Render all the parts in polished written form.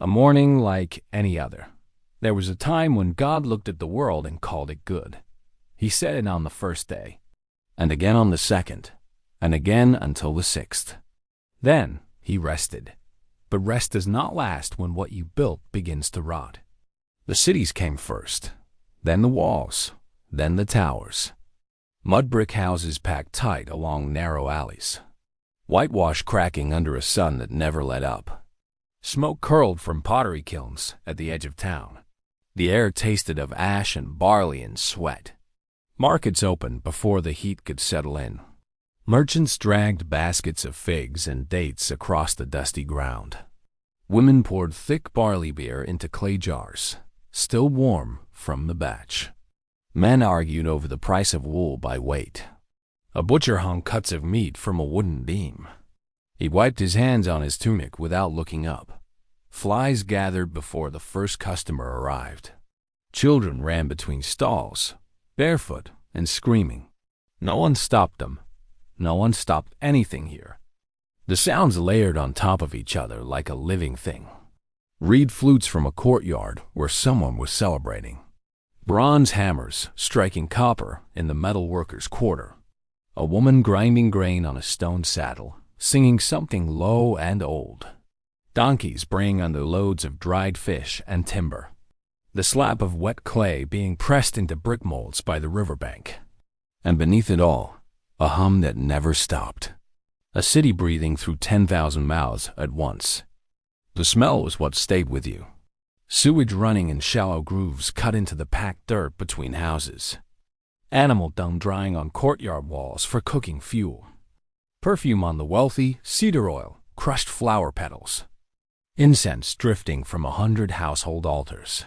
A morning like any other. There was a time when God looked at the world and called it good. He said it on the first day, and again on the second, and again until the sixth. Then he rested. But rest does not last when what you built begins to rot. The cities came first, then the walls, then the towers. Mud brick houses packed tight along narrow alleys. Whitewash cracking under a sun that never let up. Smoke curled from pottery kilns at the edge of town. The air tasted of ash and barley and sweat. Markets opened before the heat could settle in. Merchants dragged baskets of figs and dates across the dusty ground. Women poured thick barley beer into clay jars, still warm from the batch. Men argued over the price of wool by weight. A butcher hung cuts of meat from a wooden beam. He wiped his hands on his tunic without looking up. Flies gathered before the first customer arrived. Children ran between stalls, barefoot and screaming. No one stopped them. No one stopped anything here. The sounds layered on top of each other like a living thing. Reed flutes from a courtyard where someone was celebrating. Bronze hammers striking copper in the metal workers' quarter. A woman grinding grain on a stone saddle, singing something low and old. Donkeys braying under loads of dried fish and timber. The slap of wet clay being pressed into brick molds by the riverbank. And beneath it all, a hum that never stopped. A city breathing through 10,000 mouths at once. The smell was what stayed with you. Sewage running in shallow grooves cut into the packed dirt between houses. Animal dung drying on courtyard walls for cooking fuel. Perfume on the wealthy, cedar oil, crushed flower petals. Incense drifting from 100 household altars.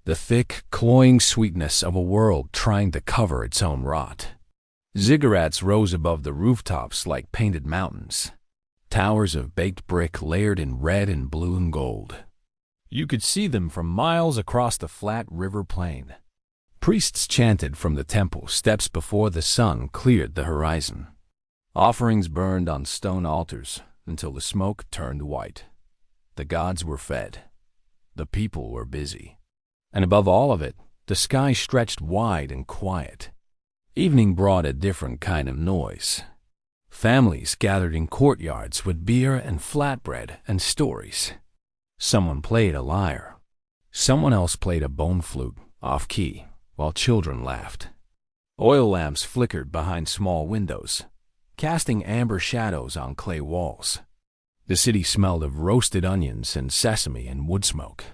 The thick, cloying sweetness of a world trying to cover its own rot. Ziggurats rose above the rooftops like painted mountains. Towers of baked brick layered in red and blue and gold. You could see them from miles across the flat river plain. Priests chanted from the temple steps before the sun cleared the horizon. Offerings burned on stone altars until the smoke turned white. The gods were fed. The people were busy. And above all of it, the sky stretched wide and quiet. Evening brought a different kind of noise. Families gathered in courtyards with beer and flatbread and stories. Someone played a lyre. Someone else played a bone flute, off-key, while children laughed. Oil lamps flickered behind small windows, casting amber shadows on clay walls. The city smelled of roasted onions and sesame and wood smoke.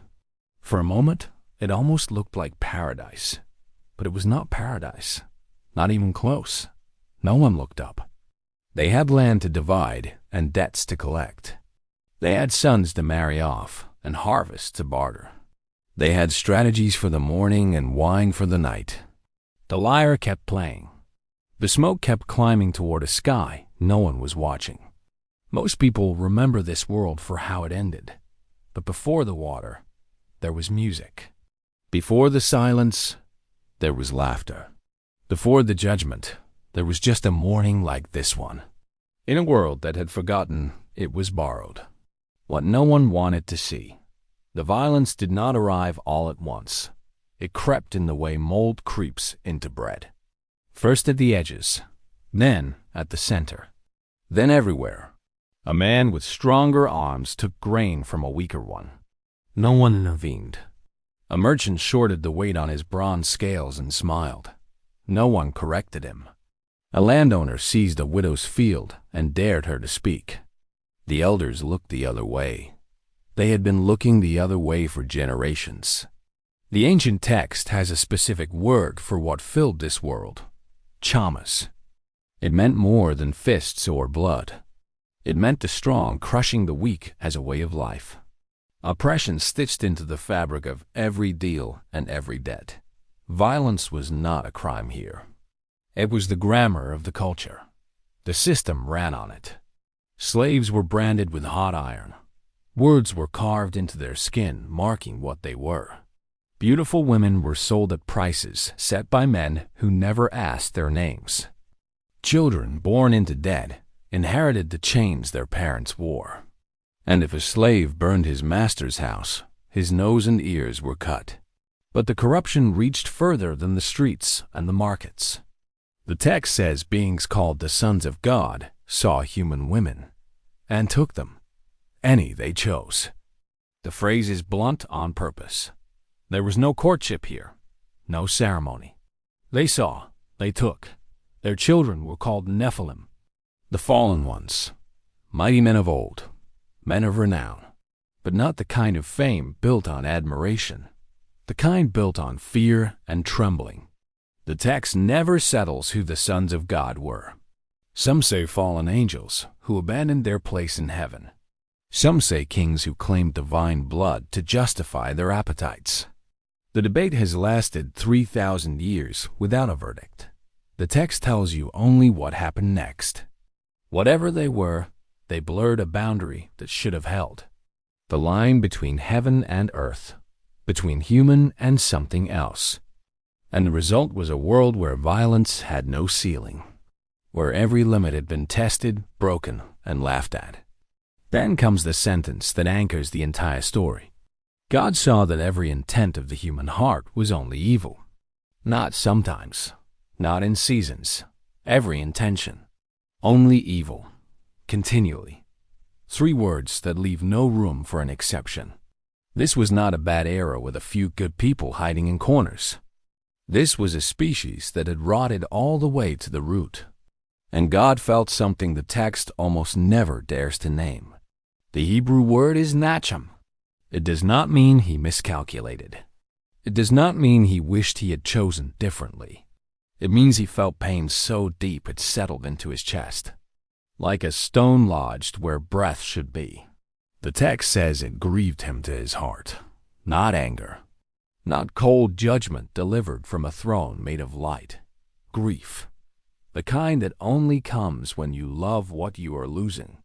For a moment, it almost looked like paradise. But it was not paradise. Not even close. No one looked up. They had land to divide and debts to collect. They had sons to marry off and harvests to barter. They had strategies for the morning and wine for the night. The lyre kept playing. The smoke kept climbing toward a sky no one was watching. Most people remember this world for how it ended. But before the water, there was music. Before the silence, there was laughter. Before the judgment, there was just a morning like this one. In a world that had forgotten it was borrowed. What no one wanted to see. The violence did not arrive all at once. It crept in the way mold creeps into bread. First at the edges, then at the center, then everywhere. A man with stronger arms took grain from a weaker one. No one intervened. A merchant shorted the weight on his bronze scales and smiled. No one corrected him. A landowner seized a widow's field and dared her to speak. The elders looked the other way. They had been looking the other way for generations. The ancient text has a specific word for what filled this world. Chamas. It meant more than fists or blood. It meant the strong crushing the weak as a way of life. Oppression stitched into the fabric of every deal and every debt. Violence was not a crime here. It was the grammar of the culture. The system ran on it. Slaves were branded with hot iron. Words were carved into their skin, marking what they were. Beautiful women were sold at prices set by men who never asked their names. Children born into debt inherited the chains their parents wore. And if a slave burned his master's house, his nose and ears were cut. But the corruption reached further than the streets and the markets. The text says beings called the sons of God saw human women and took them, any they chose. The phrase is blunt on purpose. There was no courtship here, no ceremony. They saw, they took. Their children were called Nephilim, the fallen ones, mighty men of old, men of renown, but not the kind of fame built on admiration, the kind built on fear and trembling. The text never settles who the sons of God were. Some say fallen angels who abandoned their place in heaven. Some say kings who claimed divine blood to justify their appetites. The debate has lasted 3,000 years without a verdict. The text tells you only what happened next. Whatever they were, they blurred a boundary that should have held. The line between heaven and earth, between human and something else. And the result was a world where violence had no ceiling, where every limit had been tested, broken, and laughed at. Then comes the sentence that anchors the entire story. God saw that every intent of the human heart was only evil. Not sometimes, not in seasons, every intention. Only evil, continually. 3 words that leave no room for an exception. This was not a bad era with a few good people hiding in corners. This was a species that had rotted all the way to the root. And God felt something the text almost never dares to name. The Hebrew word is nachem. It does not mean he miscalculated. It does not mean he wished he had chosen differently. It means he felt pain so deep it settled into his chest, like a stone lodged where breath should be. The text says it grieved him to his heart, not anger, not cold judgment delivered from a throne made of light. Grief, the kind that only comes when you love what you are losing.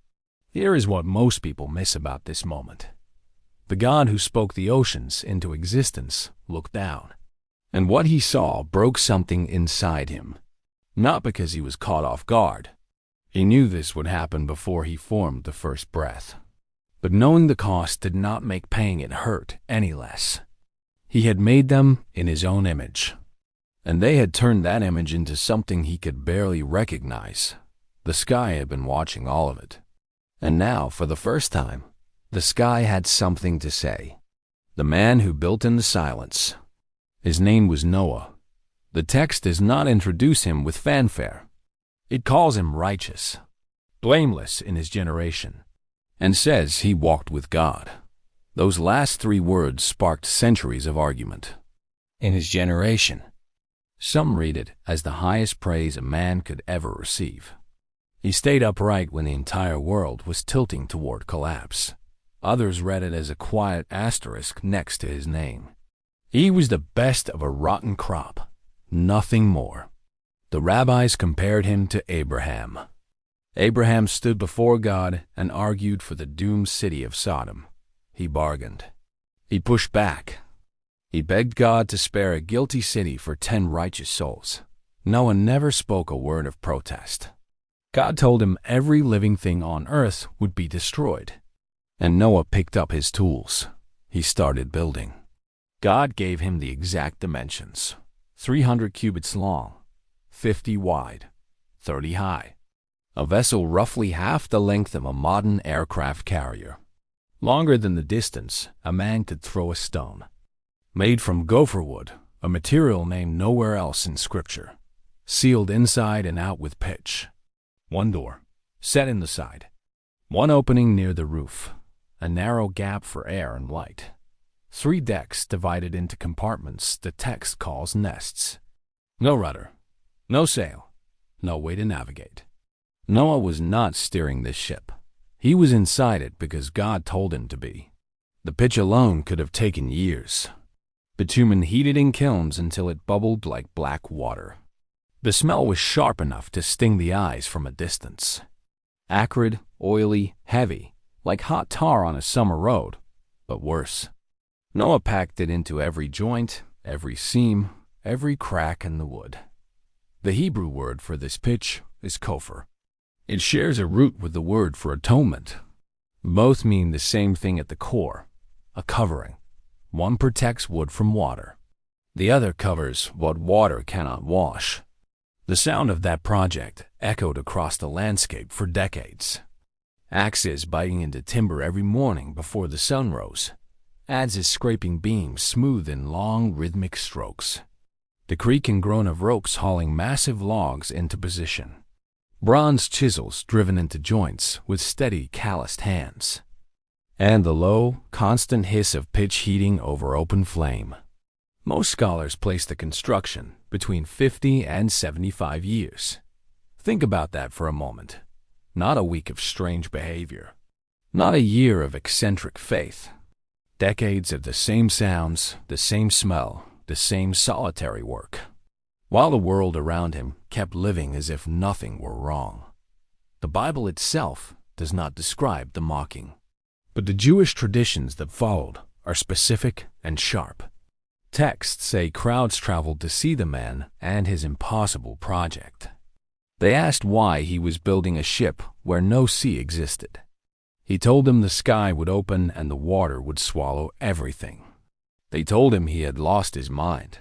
Here is what most people miss about this moment. The God who spoke the oceans into existence looked down, and what he saw broke something inside him, not because he was caught off guard. He knew this would happen before he formed the first breath. But knowing the cost did not make paying it hurt any less. He had made them in his own image, and they had turned that image into something he could barely recognize. The sky had been watching all of it. And now, for the first time, the sky had something to say. The man who built in the silence. His name was Noah. The text does not introduce him with fanfare. It calls him righteous, blameless in his generation, and says he walked with God. Those last 3 words sparked centuries of argument. In his generation. Some read it as the highest praise a man could ever receive. He stayed upright when the entire world was tilting toward collapse. Others read it as a quiet asterisk next to his name. He was the best of a rotten crop, nothing more. The rabbis compared him to Abraham. Abraham stood before God and argued for the doomed city of Sodom. He bargained. He pushed back. He begged God to spare a guilty city for 10 righteous souls. Noah never spoke a word of protest. God told him every living thing on earth would be destroyed. And Noah picked up his tools. He started building. God gave him the exact dimensions. 300 cubits long, 50 wide, 30 high. A vessel roughly half the length of a modern aircraft carrier. Longer than the distance a man could throw a stone. Made from gopher wood, a material named nowhere else in Scripture. Sealed inside and out with pitch. 1 door, set in the side. 1 opening near the roof. A narrow gap for air and light. 3 decks divided into compartments the text calls nests. No rudder, no sail, no way to navigate. Noah was not steering this ship. He was inside it because God told him to be. The pitch alone could have taken years. Bitumen heated in kilns until it bubbled like black water. The smell was sharp enough to sting the eyes from a distance. Acrid, oily, heavy, like hot tar on a summer road, but worse. Noah packed it into every joint, every seam, every crack in the wood. The Hebrew word for this pitch is kofar. It shares a root with the word for atonement. Both mean the same thing at the core, a covering. One protects wood from water. The other covers what water cannot wash. The sound of that project echoed across the landscape for decades. Axes biting into timber every morning before the sun rose, adzes scraping beams smooth in long, rhythmic strokes. The creak and groan of ropes hauling massive logs into position. Bronze chisels driven into joints with steady, calloused hands. And the low, constant hiss of pitch heating over open flame. Most scholars place the construction between 50 and 75 years. Think about that for a moment. Not a week of strange behavior. Not a year of eccentric faith. Decades of the same sounds, the same smell, the same solitary work. While the world around him kept living as if nothing were wrong. The Bible itself does not describe the mocking. But the Jewish traditions that followed are specific and sharp. Texts say crowds traveled to see the man and his impossible project. They asked why he was building a ship where no sea existed. He told them the sky would open and the water would swallow everything. They told him he had lost his mind.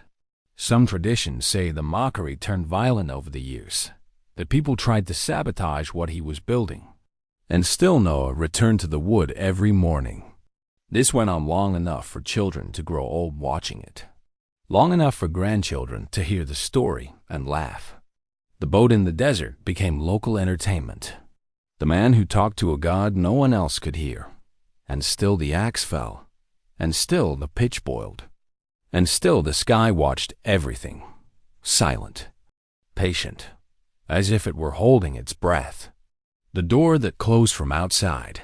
Some traditions say the mockery turned violent over the years, that people tried to sabotage what he was building. And still Noah returned to the wood every morning. This went on long enough for children to grow old watching it. Long enough for grandchildren to hear the story and laugh. The boat in the desert became local entertainment. The man who talked to a god no one else could hear. And still the axe fell. And still the pitch boiled. And still the sky watched everything. Silent. Patient. As if it were holding its breath. The door that closed from outside.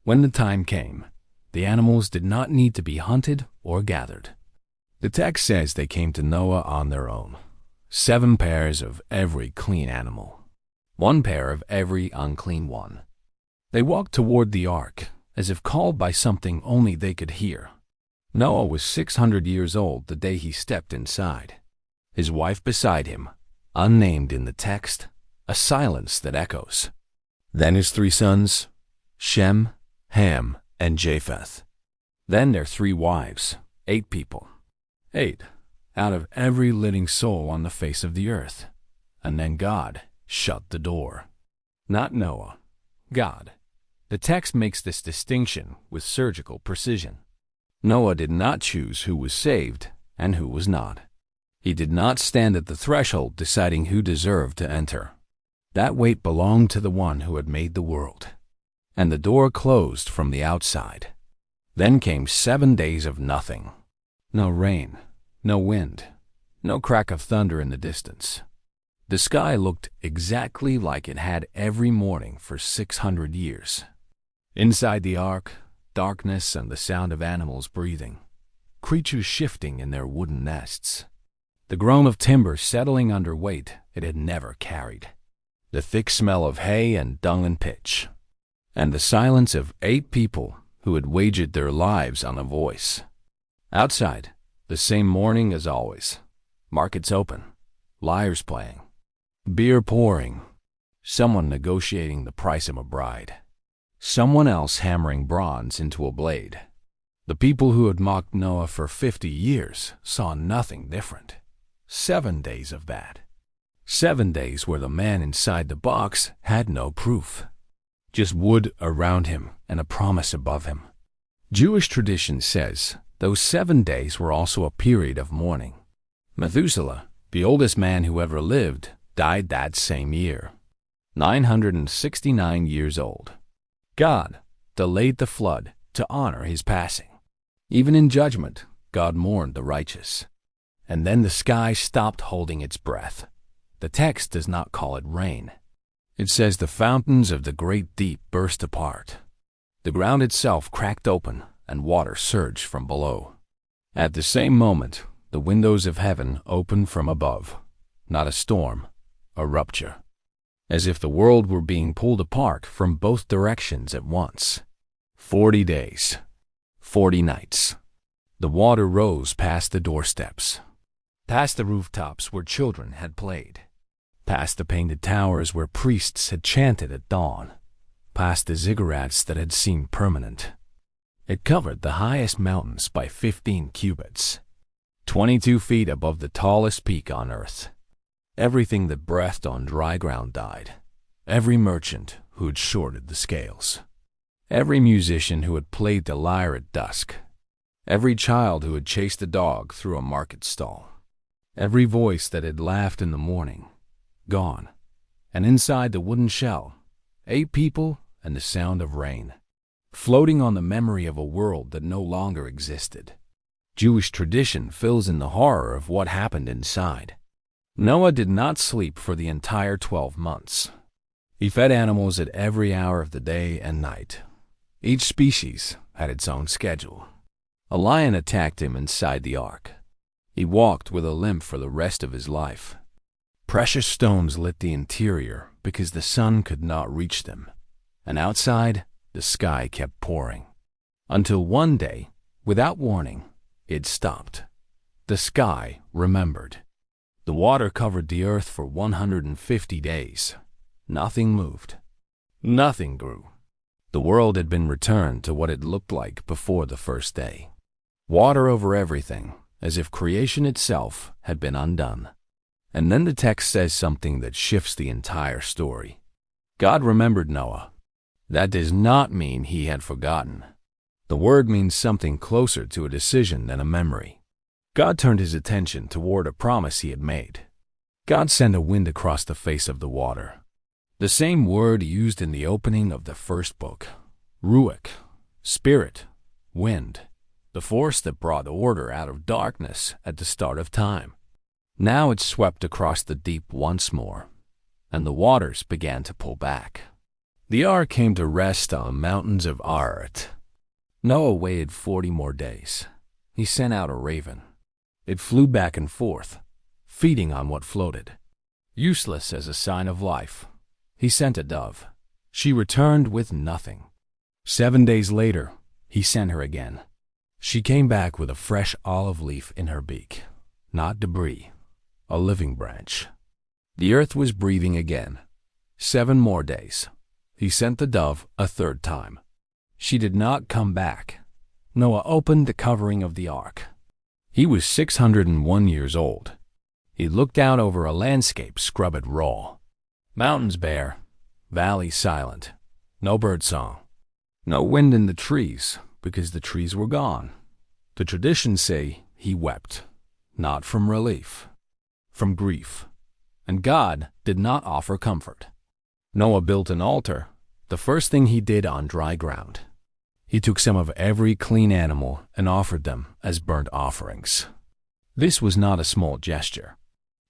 When the time came, the animals did not need to be hunted or gathered. The text says they came to Noah on their own. 7 pairs of every clean animal. 1 pair of every unclean one. They walked toward the ark, as if called by something only they could hear. Noah was 600 years old the day he stepped inside. His wife beside him, unnamed in the text, a silence that echoes. Then his 3 sons, Shem, Ham, and Japheth. Then their 3 wives, 8 people. 8 out of every living soul on the face of the earth. And then God shut the door. Not Noah, God. The text makes this distinction with surgical precision. Noah did not choose who was saved and who was not. He did not stand at the threshold deciding who deserved to enter. That weight belonged to the one who had made the world. And the door closed from the outside. Then came 7 days of nothing. No rain, no wind, no crack of thunder in the distance. The sky looked exactly like it had every morning for 600 years. Inside the ark, darkness and the sound of animals breathing, creatures shifting in their wooden nests. The groan of timber settling under weight it had never carried. The thick smell of hay and dung and pitch. And the silence of 8 people who had wagered their lives on a voice. Outside, the same morning as always. Markets open. Lyres playing. Beer pouring. Someone negotiating the price of a bride. Someone else hammering bronze into a blade. The people who had mocked Noah for 50 years saw nothing different. 7 days of that. 7 days where the man inside the box had no proof. Just wood around him and a promise above him. Jewish tradition says those 7 days were also a period of mourning. Methuselah, the oldest man who ever lived, died that same year. 969 years old. God delayed the flood to honor his passing. Even in judgment, God mourned the righteous. And then the sky stopped holding its breath. The text does not call it rain. It says the fountains of the great deep burst apart. The ground itself cracked open and water surged from below. At the same moment, the windows of heaven opened from above. Not a storm, a rupture. As if the world were being pulled apart from both directions at once. 40 days. 40 nights. The water rose past the doorsteps. Past the rooftops where children had played. Past the painted towers where priests had chanted at dawn. past the ziggurats that had seemed permanent. It covered the highest mountains by 15 cubits, 22 feet above the tallest peak on earth. Everything that breathed on dry ground died. Every merchant who had shorted the scales. Every musician who had played the lyre at dusk. Every child who had chased a dog through a market stall. Every voice that had laughed in the morning, gone. And inside the wooden shell, 8 people and the sound of rain, floating on the memory of a world that no longer existed. Jewish tradition fills in the horror of what happened inside. Noah did not sleep for the entire 12 months. He fed animals at every hour of the day and night. Each species had its own schedule. A lion attacked him inside the ark. He walked with a limp for the rest of his life. Precious stones lit the interior because the sun could not reach them. And outside, the sky kept pouring. Until one day, without warning, it stopped. The sky remembered. The water covered the earth for 150 days. Nothing moved. Nothing grew. The world had been returned to what it looked like before the first day. Water over everything, as if creation itself had been undone. And then the text says something that shifts the entire story. God remembered Noah. That does not mean he had forgotten. The word means something closer to a decision than a memory. God turned his attention toward a promise he had made. God sent a wind across the face of the water. The same word used in the opening of the first book. Ruach, spirit, wind, the force that brought order out of darkness at the start of time. Now it swept across the deep once more, and the waters began to pull back. The ark came to rest on the mountains of Ararat. Noah waited 40 more days. He sent out a raven. It flew back and forth, feeding on what floated. Useless as a sign of life, he sent a dove. She returned with nothing. 7 days later, he sent her again. She came back with a fresh olive leaf in her beak, not debris, a living branch. The earth was breathing again. 7 more days. He sent the dove a 3rd time. She did not come back. Noah opened the covering of the ark. He was 601 years old. He looked out over a landscape scrubbed raw. Mountains bare, valleys silent, no birdsong, no wind in the trees because the trees were gone. The traditions say he wept, not from relief, from grief. And God did not offer comfort. Noah built an altar, the first thing he did on dry ground. He took some of every clean animal and offered them as burnt offerings. This was not a small gesture.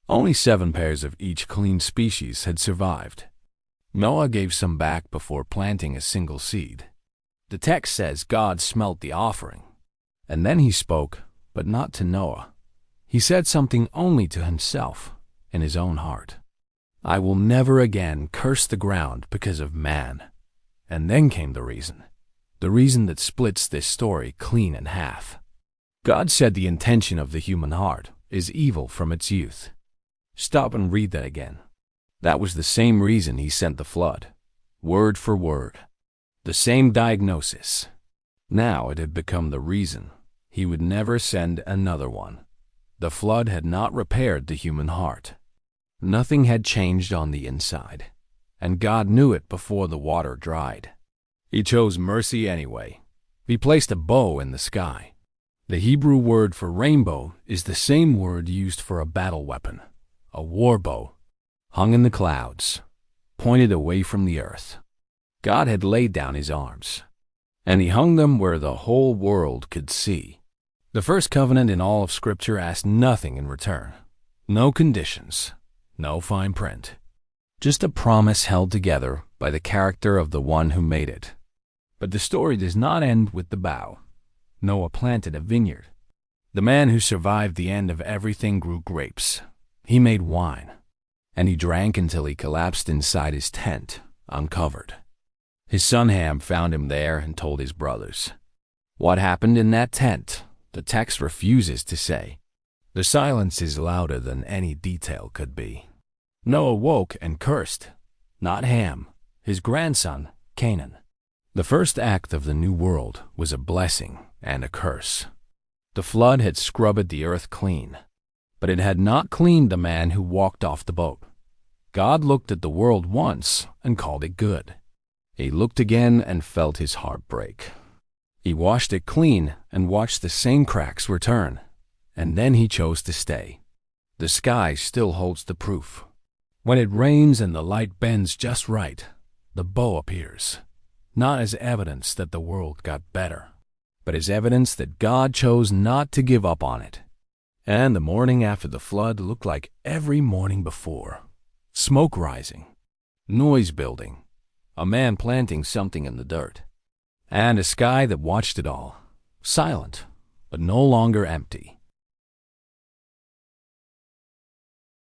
Only 7 pairs of each clean species had survived. Noah gave some back before planting a single seed. The text says God smelt the offering. And then he spoke, but not to Noah. He said something only to himself, in his own heart. I will never again curse the ground because of man. And then came the reason that splits this story clean in half. God said the intention of the human heart is evil from its youth. Stop and read that again. That was the same reason he sent the flood, word for word. The same diagnosis. Now it had become the reason he would never send another one. The flood had not repaired the human heart. Nothing had changed on the inside, and God knew it before the water dried. He chose mercy anyway. He placed a bow in the sky. The Hebrew word for rainbow is the same word used for a battle weapon, a war bow, hung in the clouds, pointed away from the earth. God had laid down his arms, and he hung them where the whole world could see. The first covenant in all of Scripture asked nothing in return. No conditions, no fine print. Just a promise held together by the character of the one who made it. But the story does not end with the bow. Noah planted a vineyard. The man who survived the end of everything grew grapes. He made wine, and he drank until he collapsed inside his tent, uncovered. His son Ham found him there and told his brothers. What happened in that tent, the text refuses to say. The silence is louder than any detail could be. Noah woke and cursed, not Ham, his grandson, Canaan. The first act of the new world was a blessing and a curse. The flood had scrubbed the earth clean, but it had not cleaned the man who walked off the boat. God looked at the world once and called it good. He looked again and felt his heart break. He washed it clean and watched the same cracks return, and then he chose to stay. The sky still holds the proof. When it rains and the light bends just right, the bow appears, not as evidence that the world got better, but as evidence that God chose not to give up on it. And the morning after the flood looked like every morning before. Smoke rising, noise building, a man planting something in the dirt, and a sky that watched it all, silent, but no longer empty.